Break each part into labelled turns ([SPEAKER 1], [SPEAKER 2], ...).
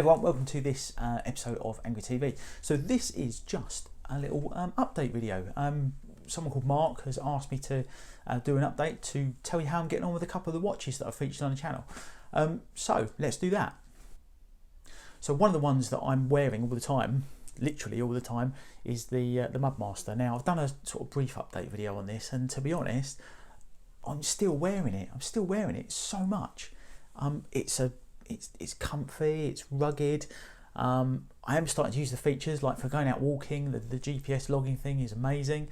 [SPEAKER 1] everyone, welcome to this episode of Angry TV. So this is just a little update video. Someone called Mark has asked me to do an update to tell you how I'm getting on with a couple of the watches that I've featured on the channel. So let's do that. So one of the ones that I'm wearing all the time, literally all the time, is the Mudmaster. Now I've done a sort of brief update video on this, and to be honest, I'm still wearing it. I'm still wearing it so much. It's comfy, it's rugged. I am starting to use the features, like for going out walking. The GPS logging thing is amazing.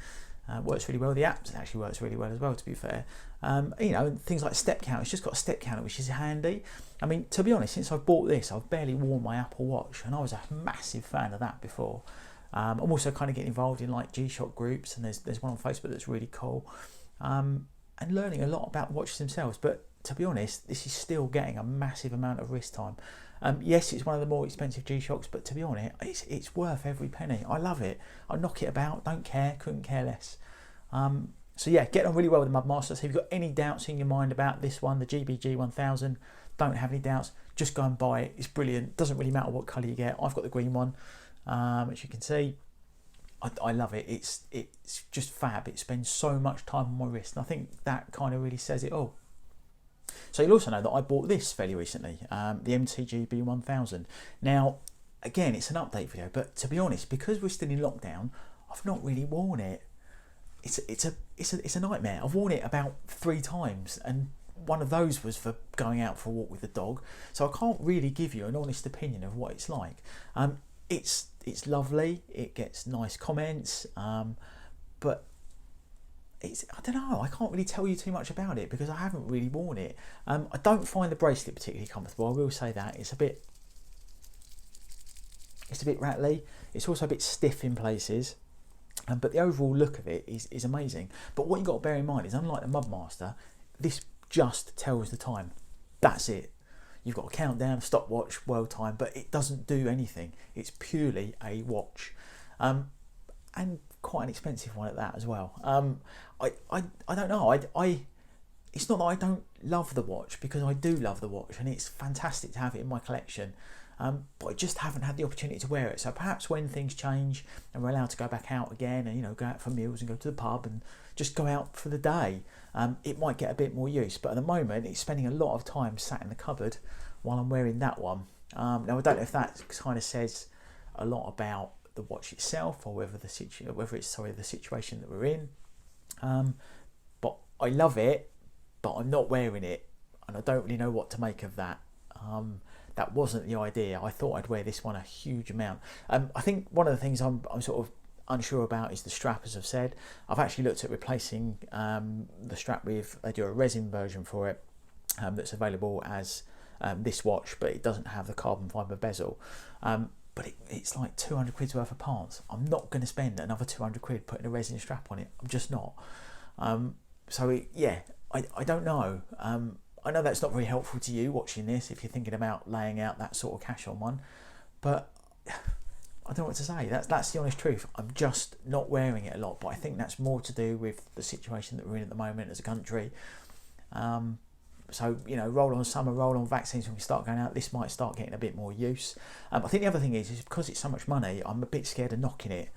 [SPEAKER 1] Works really well. The app actually works really well as well, to be fair. You know, things like step count. It's just got a step counter, which is handy. I mean, to be honest, since I've bought this, I've barely worn my Apple Watch, and I was a massive fan of that before. I'm also kind of getting involved in like G-Shock groups, and there's one on Facebook that's really cool. And learning a lot about watches themselves. But to be honest, this is still getting a massive amount of wrist time. Yes, it's one of the more expensive G-Shocks, but to be honest, it's worth every penny. I love it. I knock it about, don't care, couldn't care less. So yeah, getting on really well with the Mudmaster. So if you've got any doubts in your mind about this one, the GG-B1000, don't have any doubts, just go and buy it. It's brilliant. Doesn't really matter what colour you get. I've got the green one, as you can see. I love it. It's just fab. It spends so much time on my wrist, and I think that kind of really says it all. So you'll also know that I bought this fairly recently, the MTG-B1000. Now, again, it's an update video, but to be honest, because we're still in lockdown, I've not really worn it. It's a nightmare. I've worn it about 3 times, and one of those was for going out for a walk with the dog. So I can't really give you an honest opinion of what it's like. It's lovely. It gets nice comments, but I don't know. I can't really tell you too much about it because I haven't really worn it. I don't find the bracelet particularly comfortable. I will say that it's a bit rattly. It's also a bit stiff in places. But the overall look of it is amazing. But what you've got to bear in mind is, unlike the Mudmaster, this just tells the time. That's it. You've got a countdown, stopwatch, world time, but it doesn't do anything. It's purely a watch, and quite an expensive one at that as well. I don't know. It's not that I don't love the watch, because I do love the watch, and it's fantastic to have it in my collection. But I just haven't had the opportunity to wear it. So perhaps when things change and we're allowed to go back out again, and, you know, go out for meals and go to the pub and just go out for the day, it might get a bit more use. But at the moment, it's spending a lot of time sat in the cupboard while I'm wearing that one. Now I don't know if that kind of says a lot about the watch itself, or whether it's the situation that we're in. But I love it, but I'm not wearing it, and I don't really know what to make of that. That wasn't the idea. I thought I'd wear this one a huge amount. I think one of the things I'm sort of unsure about is the strap, as I've said. I've actually looked at replacing the strap with, they do a resin version for it that's available as this watch, but it doesn't have the carbon fibre bezel. But it's like 200 quid's worth of parts. I'm not going to spend another 200 quid putting a resin strap on it. I'm just not. Yeah, I don't know. I know that's not very helpful to you watching this if you're thinking about laying out that sort of cash on one, but I don't know what to say. That's the honest truth. I'm just not wearing it a lot, but I think that's more to do with the situation that we're in at the moment as a country. So, you know, roll on summer, roll on vaccines, when we start going out, this might start getting a bit more use. I think the other thing is because it's so much money, I'm a bit scared of knocking it.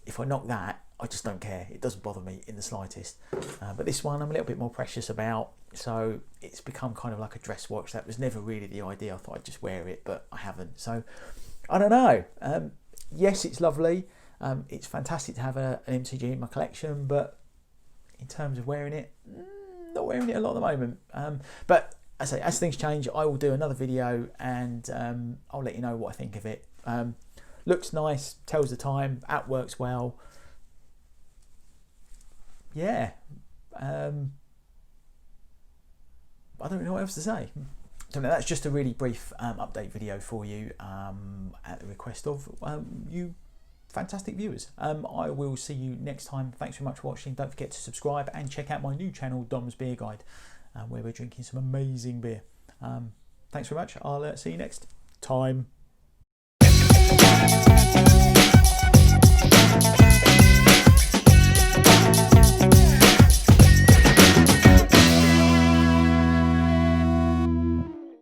[SPEAKER 1] If I knock that, I just don't care. It doesn't bother me in the slightest. But this one I'm a little bit more precious about, so it's become kind of like a dress watch. That was never really the idea. I thought I'd just wear it, but I haven't. So I don't know. Yes, it's lovely. It's fantastic to have an MTG in my collection, but in terms of wearing it, not wearing it a lot at the moment. But I say, as things change, I will do another video, and I'll let you know what I think of it. Looks nice, tells the time, app works well. Yeah, I don't know what else to say. So that's just a really brief update video for you, at the request of you fantastic viewers. I will see you next time. Thanks very much for watching. Don't forget to subscribe and check out my new channel, Dom's Beer Guide, where we're drinking some amazing beer. Thanks very much. I'll see you next time.